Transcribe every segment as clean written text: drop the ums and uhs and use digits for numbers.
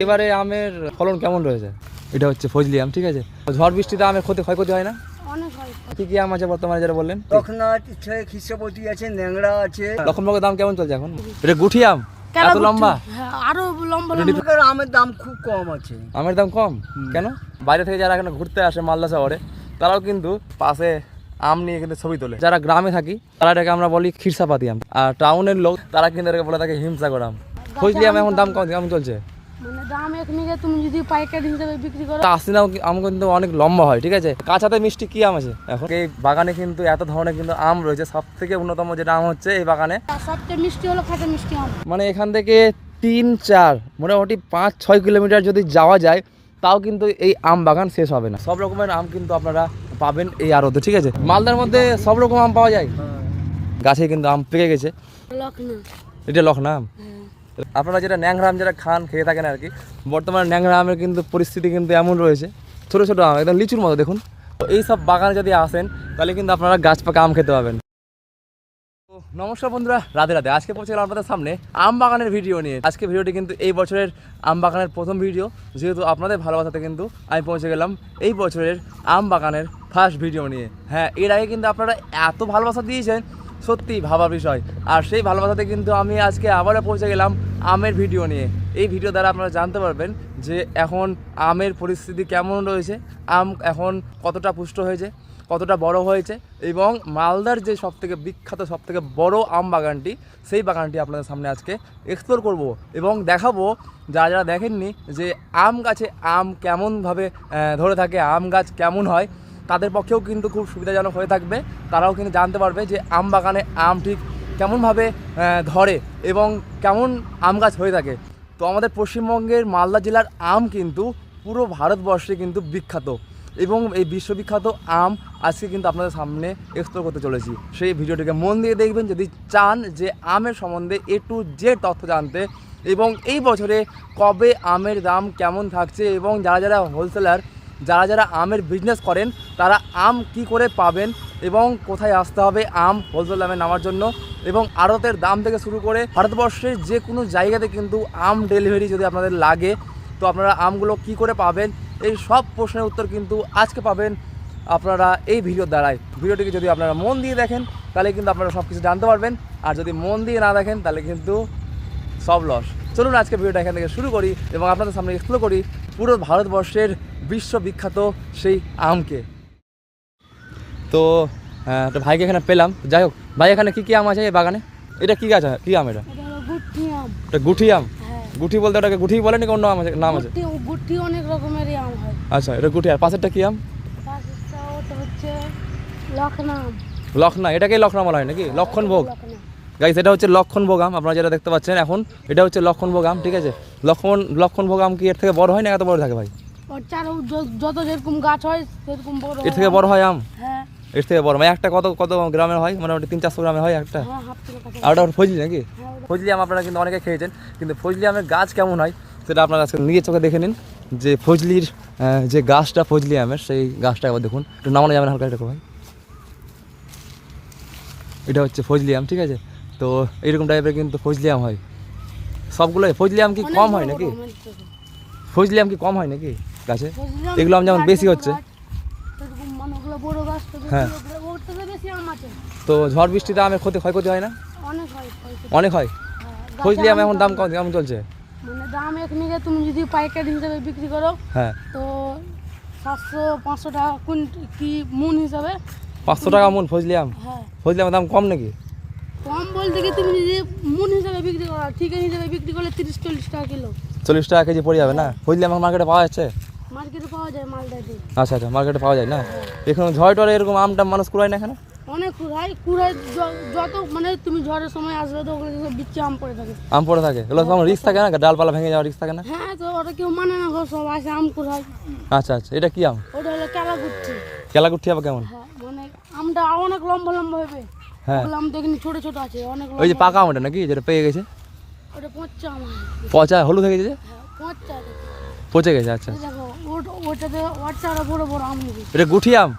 এবারে আমের ফলন কেমন রয়েছে? এটা হচ্ছে ফজলি আম, ঠিক আছে। ঝড় বৃষ্টিতে আমের ক্ষয়ক্ষতি হয় না? অনেক হয়। কি কি আম আছে বর্তমানে যারা বললেন? লখনাথ আছে, খিসাপতি আছে, ন্যাংরা আছে। লক্ষণভোগের দাম কেমন চলছে এখন? এটা গুঠি আম, এত লম্বা? হ্যাঁ, আরো লম্বা এখানকার আমের দাম খুব কম আছে। আমের দাম কম কেন? বাইরে থেকে যারা এখানে ঘুরতে আসে মালদা শহরে, তারাও কিন্তু পাশে আম নিয়ে কিন্তু ছবি তোলে। যারা গ্রামে থাকি তারা এটাকে আমরা বলি খিরসাপাতি আম, আর টাউনের লোক তারা কিন্তু এটাকে বলে থাকে হিমসাগর আম। ফজলি আম এখন দাম কেমন চলছে? মানে দাম এখানে তুমি যদি পাইকারি হিসেবে বিক্রি করো। আসিনা আম কিন্তু অনেক লম্বা হয়, ঠিক আছে। কাঁচাতে মিষ্টি কি আম আছে এখন? এই বাগানে কিন্তু এত ধরনের কিন্তু আম রয়েছে। সব থেকে অন্যতম যেটা আম হচ্ছে এই বাগানে সবচেয়ে মিষ্টি হলো খাঁচা মিষ্টি আম। মানে এখান থেকে 3-4 মোটামুটি 5-6 কিলোমিটার যদি যাওয়া যায় তাও কিন্তু এই আম বাগান শেষ হবে না। সব রকমের আম কিন্তু আপনারা পাবেন এই আড়তে, ঠিক আছে। মালদার মধ্যে সব রকম আম পাওয়া যায়। গাছে কিন্তু আম পেকে গেছে। লখনৌ, এটা লখনৌ আম। আপনারা যেটা ন্যাংরা আম যেটা খেয়ে থাকেন আর কি, বর্তমানে ন্যাংরা আমের কিন্তু পরিস্থিতি কিন্তু এমন রয়েছে, ছোটো ছোটো আম একদম লিচুর মতো। দেখুন, তো এই সব বাগানে যদি আসেন তাহলে কিন্তু আপনারা গাছ পাকা আম খেতে পাবেন। নমস্কার বন্ধুরা, রাধে রাধে। আজকে পৌঁছে গেলাম আপনাদের সামনে আম বাগানের ভিডিও নিয়ে। আজকে ভিডিওটি কিন্তু এই বছরের আম বাগানের প্রথম ভিডিও, যেহেতু আপনাদের ভালোবাসাতে কিন্তু আমি পৌঁছে গেলাম এই বছরের আম বাগানের ফার্স্ট ভিডিও নিয়ে। হ্যাঁ, এর আগে কিন্তু আপনারা এত ভালোবাসা দিয়েছেন, সত্যি ভাবার বিষয়। আর সেই ভালোবাসাতে কিন্তু আমি আজকে আবারও পৌঁছে গেলাম আমের ভিডিও নিয়ে। এই ভিডিও দ্বারা আপনারা জানতে পারবেন যে এখন আমের পরিস্থিতি কেমন রয়েছে, আম এখন কতটা পুষ্ট হয়েছে, কতটা বড় হয়েছে, এবং মালদার যে সবথেকে বিখ্যাত সবথেকে বড় আম বাগানটি, সেই বাগানটি আপনাদের সামনে আজকে এক্সপ্লোর করব এবং দেখাবো যারা যারা দেখেননি যে আম গাছে আম কেমনভাবে ধরে থাকে, আম গাছ কেমন হয়, তাদের পক্ষেও কিন্তু খুব সুবিধাজনক হয়ে থাকবে। তারাও কিন্তু জানতে পারবে যে আম বাগানে আম ঠিক কেমনভাবে ধরে এবং কেমন আম গাছ হয়ে থাকে। তো আমাদের পশ্চিমবঙ্গের মালদা জেলার আম কিন্তু পুরো ভারতবর্ষে কিন্তু বিখ্যাত, এবং এই বিশ্ববিখ্যাত আম আজকে কিন্তু আপনাদের সামনে এক্সপ্লোর করতে চলেছি। সেই ভিডিওটিকে মন দিয়ে দেখবেন যদি চান যে আমের সম্বন্ধে A to Z তথ্য জানতে, এবং এই বছরে কবে আমের দাম কেমন থাকছে, এবং যারা যারা হোলসেলার, যারা যারা আমের বিজনেস করেন, তারা আম কি করে পাবেন এবং কোথায় আসতে হবে আম হোলসেল দামে নেওয়ার জন্য, এবং আড়তের দাম থেকে শুরু করে ভারতবর্ষের যে কোনো জায়গাতে কিন্তু আম ডেলিভারি যদি আপনাদের লাগে, তো আপনারা আমগুলো কি করে পাবেন, এই সব প্রশ্নের উত্তর কিন্তু আজকে পাবেন আপনারা এই ভিডিওর দ্বারাই। ভিডিওটিকে যদি আপনারা মন দিয়ে দেখেন তাহলে কিন্তু আপনারা সব কিছু জানতে পারবেন, আর যদি মন দিয়ে না দেখেন তাহলে কিন্তু সব লস। চলুন আজকে ভিডিওটা এখান থেকে শুরু করি এবং আপনাদের সামনে এক্সপ্লোর করি পুরো ভারতবর্ষের বিশ্ববিখ্যাত সেই আমকে। তো একটা ভাইকে এখানে পেলাম। যাই হোক ভাই, এখানে কী কী আম আছে এই বাগানে? এটা কী গাছ, কী আম এটা? গুটি আম। এটা গুঠি আম? গুঠি বলতে ওটাকে গুঠি বলে নাকি অন্য আম আছে, নাম আছে? গুটি অনেক রকমেরই আম হয়। আচ্ছা, এটা গুঠি। আর পাশেরটা কী আম? পাশেরটা ওটা হচ্ছে লখনৌ আম। লখনৌ, এটাকেই লখনৌ বলা হয় নাকি? লক্ষণভোগ। গাইস, এটা হচ্ছে লক্ষণভোগ আম। আপনারা যেটা দেখতে পাচ্ছেন এখন, এটা হচ্ছে লক্ষণভোগ আম, ঠিক আছে। লক্ষণভোগ আম কি এর থেকে বড় হয় না এত বড় থাকে ভাই? ওর চারো যত যেরকম গাছ হয় সেরকম বড়। এর থেকে বড় হয় আম? হ্যাঁ, এর থেকে বড়। মানে একটা কত কত গ্রামের হয়? মোটামুটি 300-400 গ্রামের হয় একটা। হ্যাঁ, হাফ কিলো কাছে। আর ওটা ফজলি নাকি? হ্যাঁ, ফজলি আম আপনারা কিন্তু অনেকে খেয়েছেন, কিন্তু ফজলি আমের গাছ কেমন হয় সেটা আপনারা আজকে নিজের চোখে দেখে নিন। যে ফজলির যে গাছটা ফজলি আমের, সেই গাছটা একবার দেখুন। একটু নামানো যাবে না হালকা এটা ভাই? এটা হচ্ছে ফজলি আম, ঠিক আছে। তো এইরকম টাইপের কিন্তু ফজলি আম হয় সবগুলোই। ফজলি আম কি কম হয় নাকি? ফজলি আম কি কম হয় নাকি গাছে? এগুলো আম যেমন বেশি হচ্ছে। হ্যাঁ, তো ঝড় বৃষ্টিতে আমের ক্ষয়ক্ষতি হয় না? অনেক হয়। ফজলি আম এখন দাম কেমন চলছে? মানে দাম এখানে তুমি যদি পাইকারি হিসেবে বিক্রি করো, হ্যাঁ, তো 700-500 টাকা কি মন হিসাবে। 500 টাকা মন ফজলি আম? হ্যাঁ। ফজলি আমের দাম কম নাকি? কম বলতে কি, তুমি যদি মন হিসাবে বিক্রি করো, ঠিকানা হিসাবে বিক্রি করলে 30-40 টাকা কিলো। 40 টাকা কেজি পড়ে যাবে না? ফজলি আম মার্কেটে পাওয়া যাচ্ছে? মার্কেটে পাওয়া যায় মালদাতে। আচ্ছা আচ্ছা, মার্কেটে পাওয়া যায় না? এখানে ঝড় টরে এরকম আমটা মানুষ কুড়ায় না এখানে? অনেক কুড়ায় যত মানে তুমি ঝড়ের সময় আসবে তো ওগুলো সব বিচ্ছি আম পড়ে থাকে। আম পড়ে থাকে? এগুলো তো আমার রিস্ক থাকে না? ডালপালা ভেঙে যাওয়ার রিস্ক থাকে না? হ্যাঁ, তো ওটা কেউ মানে না, সব আসে আম কুড়ায়। আচ্ছা আচ্ছা, এটা কি আম? ওটা হলো কেলাগুচ্ছি। কেলাগুঠি আবার কেমন? হ্যাঁ, মানে আমটা অনেক লম্বা লম্বা হবে। হ্যাঁ, ওগুলো আম তো এখানে ছোট ছোট আছে অনেক। ওই যে পাকা আমটা নাকি যেটা পেয়ে গেছে? ওটা পচা আম। পচা হলুদ হয়ে গেছে? হ্যাঁ, পচা। পচে গেছে? আচ্ছা, দেখো ওটাতে আরো বড় বড় আম হবে। এটা গুঠি আম?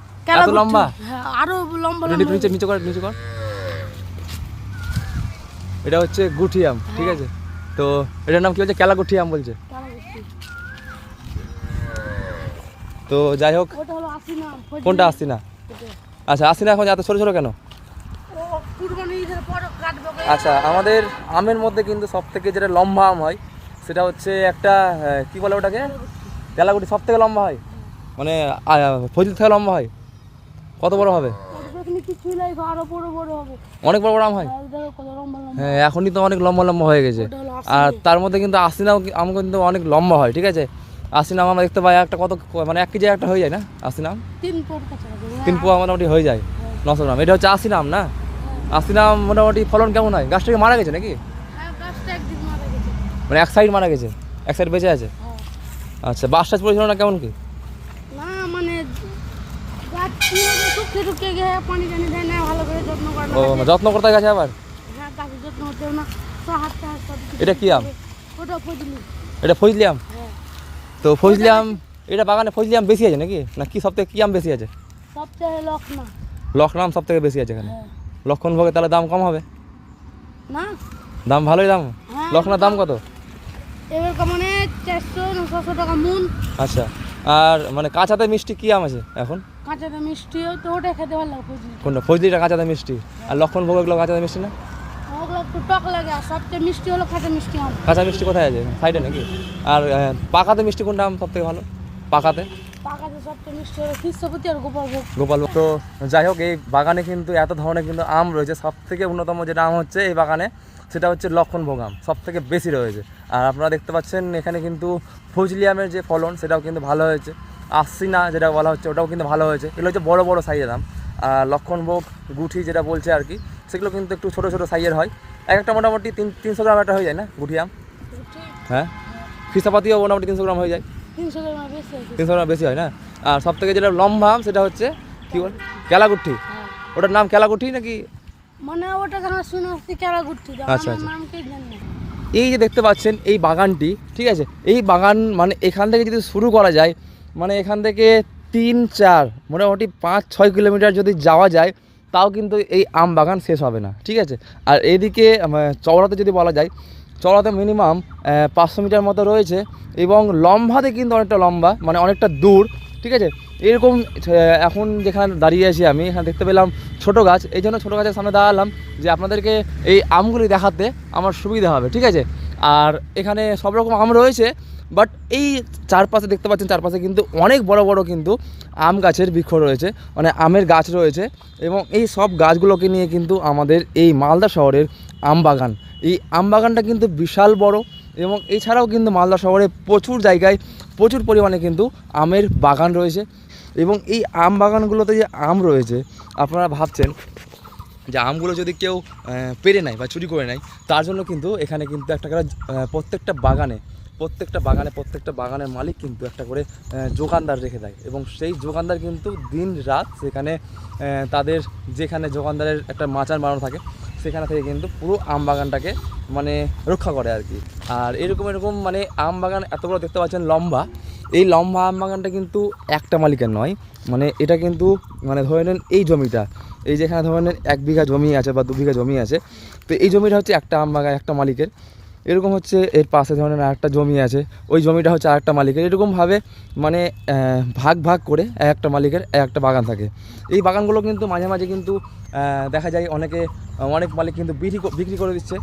এত লম্বা? হ্যাঁ, আরো লম্বা নিচে কর। এটা হচ্ছে গুঠি আম, ঠিক আছে। তো এটার নাম কি বলছে? কেলাগুঠি আম বলছে। আছে। তো যাই হোক, ওটা হলো আসিনা। কোনটা আসছি না? আচ্ছা, আসছি না এখন এত ছোটো ছোটো কেন? ও কুরবানি ঈদের পর কাটবে ওকে। আচ্ছা, আমাদের আমের মধ্যে কিন্তু সব থেকে যেটা লম্বা আম হয় সেটা হচ্ছে একটা কি বলে ওটাকে, তেলাগুটি সব থেকে লম্বা হয়, মানে ফজলি থেকে লম্বা হয়। কত বড় হবে? ওটা এখানে কিছুই নাই, আরো বড় বড় হবে। অনেক বড় বড় আম হয়। আর দেখো কত লম্বা লম্বা। হ্যাঁ, এখনই তো অনেক লম্বা লম্বা হয়ে গেছে। ওটা হলো আর আসিনা। তার মধ্যে কিন্তু আশিনাও আম কিন্তু অনেক লম্বা হয়, ঠিক আছে। আশিনা আম আমরা দেখতে পাই একটা কত, মানে 1 কেজি একটা হয়ে যায় না আশিনা আম? 3 ফুট কাছাকাছি। 3 পোয়া মোটামুটি হয়ে যায়, 900 গ্রাম। এটা হচ্ছে আশিনা আম না? আশিনা আম মোটামুটি ফলন কেমন হয়? গাছটা কি মারা গেছে নাকি? হ্যাঁ, গাছটা একদিন মারা গেছে। মানে এক সাইড মারা গেছে, এক সাইড বেঁচে আছে? হ্যাঁ। আচ্ছা, বাস টাস পড়েছিল না কেমন কি? না মানে গাছ শুকিয়ে টুকিয়ে গিয়ে পানি টানি দেয় না, ভালো করে যত্ন করে না। ও, যত্ন করতে গেছে আবার? হ্যাঁ, গাছের যত্ন হতে না, তো হাঁটতে হাঁটতে এটা কি আম? ওটা ফজলি। এটা ফজলি আম? হ্যাঁ, তো ফজলি আম, এটা বাগানে ফজলি আম বেশি আছে নাকি, না কি সব থেকে কি আম বেশি আছে? সবচেয়ে লক্ষণা। লক্ষণ আম সব থেকে বেশি আছে এখানে। হ্যাঁ। লক্ষণ ভোগে তাহলে দাম কম হবে? না দাম ভালোই দাম। হ্যাঁ, লক্ষণের দাম কত? এবার মানে 400-900 টাকা মন। আচ্ছা, আর মানে কাঁচাতে মিষ্টি কি আম আছে এখন? কাঁচাতে মিষ্টিও তো ওটা খেতে ভালো লাগে ফজলি। কোনটা? ফজলিটা কাঁচাতে মিষ্টি, আর লক্ষণ ভোগ এগুলো কাঁচাতে মিষ্টি না? ওগুলো একটু টক লাগে, আর সবচেয়ে মিষ্টি হলো কাঁচা মিষ্টি আম। কাঁচা মিষ্টি কোথায় আছে, সাইডে নাকি? আর পাকাতে মিষ্টি কোনটা আম সব থেকে ভালো পাকাতে? পাকাতে সবচেয়ে মিষ্টি হলো কৃষ্ণপতি আর গোপালভোগ। গোপাল। তো যাই হোক, এই বাগানে কিন্তু এত ধরনের কিন্তু আম রয়েছে। সব থেকে অন্যতম যেটা আম হচ্ছে এই বাগানে, সেটা হচ্ছে লক্ষণভোগ আম, সব থেকে বেশি রয়েছে। আর আপনারা দেখতে পাচ্ছেন এখানে কিন্তু ফজলি আমের যে ফলন সেটাও কিন্তু ভালো হয়েছে। আশিনা যেটা বলা হচ্ছে ওটাও কিন্তু ভালো হয়েছে। এগুলো হচ্ছে বড় বড় সাইজের আম। আর লক্ষণভোগ, গুঠি যেটা বলছে আর কি, সেগুলো কিন্তু একটু ছোটো ছোটো সাইজের হয়। এক একটা মোটামুটি 300 গ্রাম একটা হয়ে যায় না গুঠি আম? হ্যাঁ, ফিসাপাতিও মোটামুটি 300 গ্রাম হয়ে যায়। 300 টাকা বেশি আছে। 300 গ্রাম বেশি হয় না? আর সব থেকে যেটা লম্বা আম সেটা হচ্ছে কি বল, কেলাগুঠি। হ্যাঁ, ওটার নাম কেলাগুঠি নাকি? মানে ওটা কেন শুনে আসছি কেলা ঘুরতে যাও, আচ্ছা, আমার আচ্ছা। নাম কে জানি না। এই যে দেখতে পাচ্ছেন এই বাগানটি, ঠিক আছে, এই বাগান মানে এখান থেকে যদি শুরু করা যায়, মানে এখান থেকে 3-4 মোটামুটি 5-6 কিলোমিটার যদি যাওয়া যায়, তাও কিন্তু এই আম বাগান শেষ হবে না, ঠিক আছে। আর এইদিকে চওড়াতে যদি বলা যায়, চওড়াতে মিনিমাম 500 মিটার মতো রয়েছে, এবং লম্বাতে কিন্তু অনেকটা লম্বা, মানে অনেকটা দূর, ঠিক আছে। এরকম এখন যেখানে দাঁড়িয়ে আছি আমি, এখানে দেখতে পেলাম ছোটো গাছ, এই জন্য ছোটো গাছের সামনে দাঁড়ালাম যে আপনাদেরকে এই আমগুলি দেখাতে আমার সুবিধা হবে, ঠিক আছে। আর এখানে সব রকম আম রয়েছে, বাট এই চারপাশে দেখতে পাচ্ছেন, চারপাশে কিন্তু অনেক বড় বড় কিন্তু আম গাছের বৃক্ষ রয়েছে, মানে আমের গাছ রয়েছে। এবং এই সব গাছগুলোকে নিয়ে কিন্তু আমাদের এই মালদা শহরের আম বাগান, এই আম বাগানটা কিন্তু বিশাল বড়। এবং এছাড়াও কিন্তু মালদা শহরে প্রচুর জায়গায় প্রচুর পরিমাণে কিন্তু আমের বাগান রয়েছে। এবং এই আম বাগানগুলোতে যে আম রয়েছে, আপনারা ভাবছেন যে আমগুলো যদি কেউ পেরে নেয় বা চুরি করে নেয়, তার জন্য কিন্তু এখানে কিন্তু একটা করে প্রত্যেকটা বাগানের মালিক কিন্তু একটা করে যোগানদার রেখে দেয়। এবং সেই যোগানদার কিন্তু দিন রাত সেখানে তাদের যেখানে যোগানদারের একটা মাচান বানানো থাকে, সেখানে থেকে কিন্তু পুরো আম বাগানটাকে মানে রক্ষা করে আর কি। আর এরকম মানে আম বাগান এত বড় দেখতে পাচ্ছেন লম্বা, এই লম্বা আম বাগানটা কিন্তু একটা মালিকের নয়, মানে এটা কিন্তু মানে ধরে নেন এই জমিটা, এই যেখানে ধরে নেন 1 বিঘা জমি আছে বা 2 বিঘা জমি আছে, তো এই জমিটা হচ্ছে একটা আম বাগান একটা মালিকের। এরকম হচ্ছে এর পাশে ধরেন আরেকটা জমি আছে, ওই জমিটা হচ্ছে আরেকটা মালিকের। এরকমভাবে মানে ভাগ ভাগ করে একটা মালিকের একটা বাগান থাকে। এই বাগানগুলো কিন্তু মাঝে মাঝে কিন্তু দেখা যায় অনেক মালিক কিন্তু বিক্রি করে দিচ্ছে,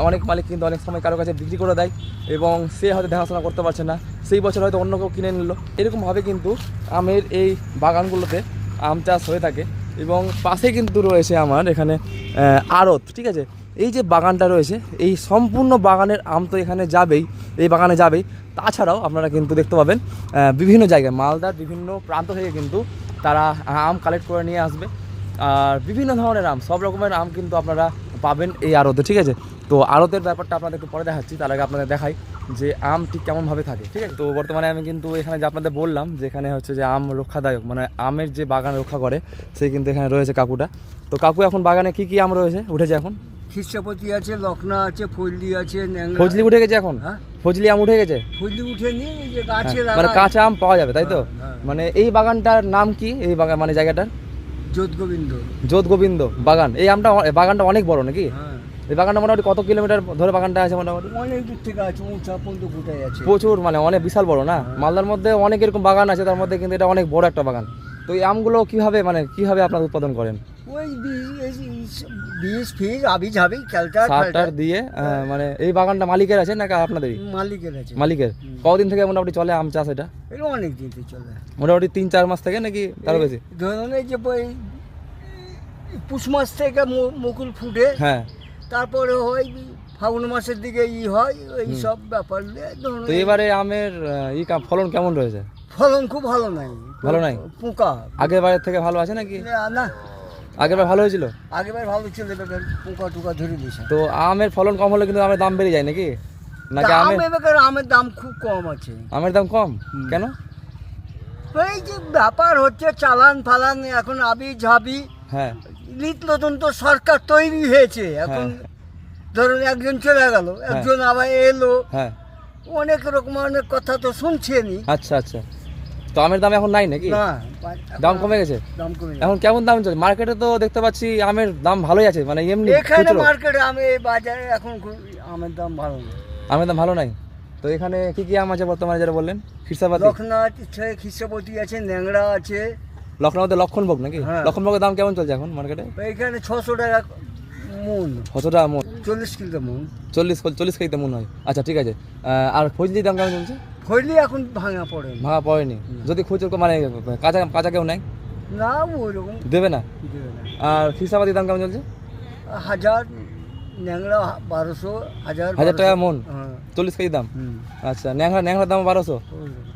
অনেক মালিক কিন্তু অনেক সময় কারো কাছে বিক্রি করে দেয়, এবং সে হয়তো দেখাশোনা করতে পারছে না, সেই বছর হয়তো অন্য কেউ কিনে নিল। এরকমভাবে কিন্তু আমের এই বাগানগুলোতে আম চাষ হয়ে থাকে। এবং পাশে কিন্তু রয়েছে আমার এখানে আড়ত, ঠিক আছে। এই যে বাগানটা রয়েছে, এই সম্পূর্ণ বাগানের আম তো এখানে যাবেই, এই বাগানে যাবেই। তাছাড়াও আপনারা কিন্তু দেখতে পাবেন বিভিন্ন জায়গায় মালদার বিভিন্ন প্রান্ত থেকে কিন্তু তারা আম কালেক্ট করে নিয়ে আসবে। আর বিভিন্ন ধরনের আম, সব রকমের আম কিন্তু আপনারা পাবেন এই আড়তে, ঠিক আছে। তো আড়তের ব্যাপারটা আপনাদের একটু পরে দেখাচ্ছি, তার আগে আপনাদের দেখাই যে আম ঠিক কেমনভাবে থাকে, ঠিক আছে। তো বর্তমানে আমি কিন্তু এখানে যে আপনাদের বললাম যে এখানে হচ্ছে যে আম রক্ষাদায়ক, মানে আমের যে বাগান রক্ষা করে, সেই কিন্তু এখানে রয়েছে কাকুটা। তো কাকু, এখন বাগানে কি কি আম রয়েছে, উঠেছে এখন? খ্রিস্টপতি আছে, লখনা আছে, ফজলি আছে, ন্যাংরা। ফজলি উঠে গেছে এখন? হ্যাঁ, ফজলি আম উঠে গেছে, ফজলি উঠে নিয়ে এই যে গাছে মানে লাগা কাঁচা আম পাওয়া যাবে, তাই তো? হ্যাঁ। মানে এই বাগানটার নাম কি, এই বাগান মানে জায়গাটার? যোধ গোবিন্দ। যোধ গোবিন্দ বাগান। এই বাগানটা অনেক বড় নাকি? হ্যাঁ, এই বাগানটা মোটামুটি কত কিলোমিটার ধরে বাগানটা আছে মোটামুটি? অনেক দূর থেকে আছে, উঁচা পর্যন্ত গোটাই আছে। প্রচুর, মানে অনেক বিশাল বড় না? মালদার মধ্যে অনেক এরকম বাগান আছে, তার মধ্যে কিন্তু এটা অনেক বড় একটা বাগান। তো এই আমগুলো কিভাবে আপনারা উৎপাদন করেন? ওই বীজ ফিজ আবি ঝাবি ক্যালটার সার দিয়ে মানে এই বাগানটা মালিকের আছে নাকি আপনাদেরই? মালিকের আছে। মালিকের। কতদিন থেকে মোটামুটি চলে আম চাষ এটা? এটা অনেক দিন থেকে চলে, মোটামুটি 3-4 মাস থেকে নাকি তারও বেশি? ধরুন এই যে পুষ মাস থেকে মুকুল ফুটে, হ্যাঁ। তারপরে হয় ফাগুন মাসের দিকে হয় এই সব ব্যাপার। তো এবারে আমের ফলন কেমন রয়েছে? ফলন খুব ভালো নাই। ভালো নাই? পোকা আগের বারের থেকে ভালো আছে নাকি? না, আগের বার ভালো হয়েছিল? আগেবার ভালো ছিল, এবার পোকা টোকা ধরে দিয়েছে। তো আমের ফলন কম হলে কিন্তু আমের দাম বেড়ে যায় নাকি? নাকি আমের দাম খুব কম আছে। আমের দাম কম কেন? এই যে ব্যাপার হচ্ছে চালান ফালান, এখন আবি ঝাবি। হ্যাঁ। নতুন তো সরকার তৈরি হয়েছে এখন, ধরুন একজন চলে গেল, একজন আবার এলো। হ্যাঁ। অনেক রকম অনেক কথা তো শুনছেনি। আচ্ছা আচ্ছা। তো আমের দাম এখন নাই নাকি? না, দাম কমে গেছে। দাম কমে গেছে। এখন কেমন দাম চলছে মার্কেটে? তো দেখতে পাচ্ছি আমের দাম ভালোই আছে, মানে এমনি এখানে খুচরো। মার্কেটে বাজারে এখন আমের দাম ভালো না। আমের দাম ভালো নাই? তো এখানে কি আম আছে বর্তমানে যেটা বললেন? খিরসাপাতি, লখনাথ খিসাপতি আছে, ন্যাংরা আছে। লখনৌতে লক্ষণভোগ নাকি? হ্যাঁ। লক্ষণভোগের দাম কেমন চলছে এখন মার্কেটে? এখানে 600 টাকা মন, 600 টাকা মন? 40 কিলো মন। 40 কেজিতে মন হয়। আচ্ছা ঠিক আছে। আর ফজলির দাম কেমন চলছে? হইলে এখন ভাঙা পড়ে না। ভাঙা পড়েনি? যদি খুচরো মানে কাঁচা কেউ নাই না, ওইরকম দেবে না? দেবে না। আর খিরসাপাতির দাম কেমন চলছে? 1000, ন্যাংরা 1200, 1000 টাকা মন? হ্যাঁ। 40 কেজি দাম? হুম। আচ্ছা, ন্যাংরার দাম 1200? ওইরকম।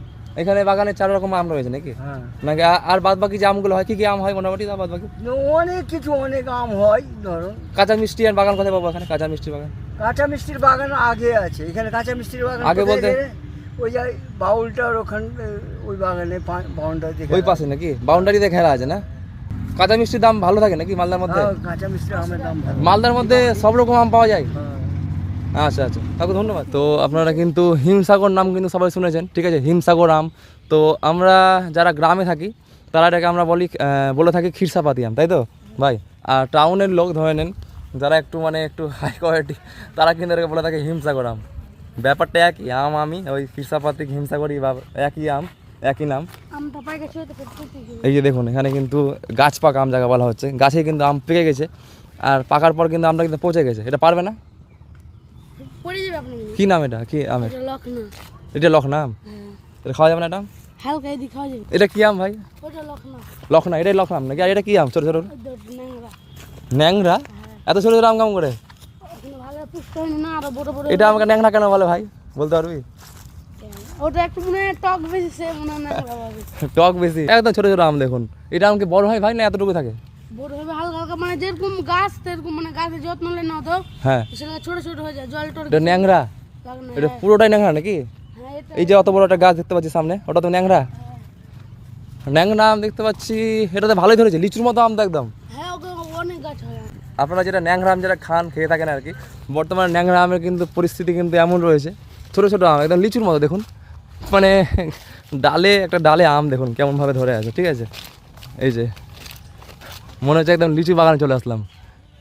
এখানে বাগানে 4 রকম আম রয়েছে নাকি? হ্যাঁ। নাকি আর বাদ বাকি যে আমগুলো হয় কি আম হয় মোটামুটি? বাদ বাকি অনেক কিছু, অনেক আম হয়। ধরুন কাঁচা মিষ্টি আর বাগান কোথায় পাবো এখানে? কাঁচা মিষ্টি বাগান? কাঁচা মিষ্টির বাগান আগে আছে। এখানে কাঁচা মিষ্টির বাগান আগে কোথায় বলতে? রে? ওই যে বাউলটার ওখানে, ওই বাগানে বাউন্ডারি ওই পাশে নাকি? বাউন্ডারিতে ঘেরা আছে না? কাঁচা মিষ্টির দাম ভালো থাকে নাকি মালদার মধ্যে? কাঁচা মিষ্টির আমের দাম ভালো। মালদার মধ্যে সব রকম আম পাওয়া যায়? হ্যাঁ। আচ্ছা আচ্ছা, কাকু ধন্যবাদ। তো আপনারা কিন্তু হিমসাগর নাম কিন্তু সবাই শুনেছেন, ঠিক আছে? হিমসাগর আম। তো আমরা যারা গ্রামে থাকি তারা এটাকে আমরা বলে থাকি খিরসাপাতি আম, তাই তো ভাই? আর টাউনের লোক ধরে নেন যারা একটু হাই কোয়ালিটি, তারা কিন্তু এটাকে বলে থাকে হিমসাগর আম। ব্যাপারটা একই, আমি ওই খিরসাপাতি হিমসাগরই বা একই আম, একই নাম। আমটা পাই গেছে তো করতে। এই যে দেখুন এখানে কিন্তু গাছ পাকা আম জায়গা বলা হচ্ছে, গাছে কিন্তু আম পেকে গেছে, আর পাকার পর কিন্তু আমটা কিন্তু পচে গেছে। এটা পারবে না? পড়ে যাবে আপনি। কি নাম এটা? কি আমের? এটা লখনা। এটা লখনা আম? হ্যাঁ। এটা খাওয়া যাবে না এটা আম? হালকা এদিকে খাওয়া যাবে। এটা কি আম ভাই? ওটা লখনা। লখনা? এটাই লখনা আম নাকি? আর এটা কি আম? ছোট ছোট ন্যাংরা। ন্যাংরা? এত ছোট ছোট আম কাম করে? এখনো ভালো পুষ্ট হয়নি না, আরো বড় বড়। এটা আমাকে ন্যাংরা কেন বলে ভাই, বলতে পারবি? ওটা একটু মনে হয় টক বেশি, সে মনে হয় ন্যাংরা হবে। টক বেশি? একদম ছোট ছোট আম দেখুন। এটা আমকে বড় হয় ভাই না এতটুকু থাকে? বড় হবে হালকা হালকা, মানে যেরকম গাছ সেরকম, মানে গাছের যত্ন নেই না তো হ্যাঁ। সেটা ছোট ছোট হয়ে যায়, জল টল এটা ন্যাংরা? লাগে না। এটা পুরোটাই ন্যাংরা নাকি? হ্যাঁ, এটা এই যে অত বড় একটা গাছ দেখতে পাচ্ছি সামনে, ওটা তো ন্যাংরা? ন্যাংরা আম দেখতে পাচ্ছি। এটা তো ভালোই ধরেছে, লিচুর মতো আম তো একদম। হ্যাঁ, ওকে অনেক গাছ হয়। আপনারা যেটা ন্যাংরা আম যেটা খেয়ে থাকেন আর কি, বর্তমানে ন্যাংরা আমের কিন্তু পরিস্থিতি কিন্তু এমন রয়েছে, ছোট ছোট আম একদম লিচুর মতো দেখুন, মানে একটা ডালে আম দেখুন কেমনভাবে ধরে আছে, ঠিক আছে? এই যে মনে হচ্ছে একদম লিচু বাগানে চলে আসলাম,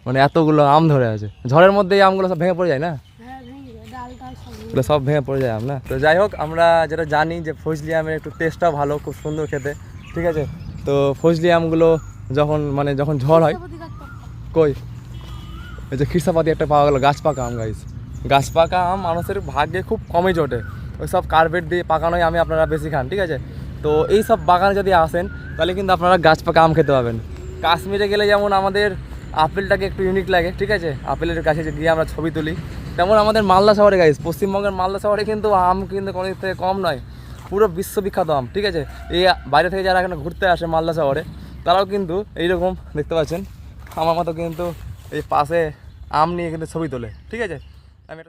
মানে এতগুলো আম ধরে আছে। ঝড়ের মধ্যে এই আমগুলো সব ভেঙে পড়ে যায় না? হ্যাঁ, ভেঙে যায়, ডাল টাল সব। এগুলো সব ভেঙে পড়ে যায় আম না? তো যাই হোক, আমরা যেটা জানি যে ফজলি আমের একটু টেস্টটাও ভালো, খুব সুন্দর খেতে, ঠিক আছে? তো ফজলি আমগুলো যখন ঝড় হয়, প্রতি গাছ পাকা। কই এই যে খিরসাপাতি একটা পাওয়া গেল, গাছ পাকা আম গাইস। গাছ পাকা আম মানুষের ভাগ্যে খুব কমই জোটে, ওই সব কার্বেট দিয়ে পাকানোই আমি আপনারা বেশি খান, ঠিক আছে? তো এই সব বাগানে যদি আসেন তাহলে কিন্তু আপনারা গাছ পাকা আম খেতে পাবেন। কাশ্মীরে গেলে যেমন আমাদের আপেলটাকে একটু ইউনিক লাগে, ঠিক আছে? আপেলের কাছে গিয়ে আমরা ছবি তুলি, তেমন আমাদের মালদা শহরে গাইস, পশ্চিমবঙ্গের মালদা শহরে কিন্তু আম কিন্তু কোনো দিক থেকে কম নয়, পুরো বিশ্ববিখ্যাত আম, ঠিক আছে? এই বাইরে থেকে যারা এখানে ঘুরতে আসে মালদা শহরে, তারাও কিন্তু এইরকম দেখতে পাচ্ছেন আমার মতো কিন্তু এই পাশে আম নিয়ে কিন্তু ছবি তোলে, ঠিক আছে? আমি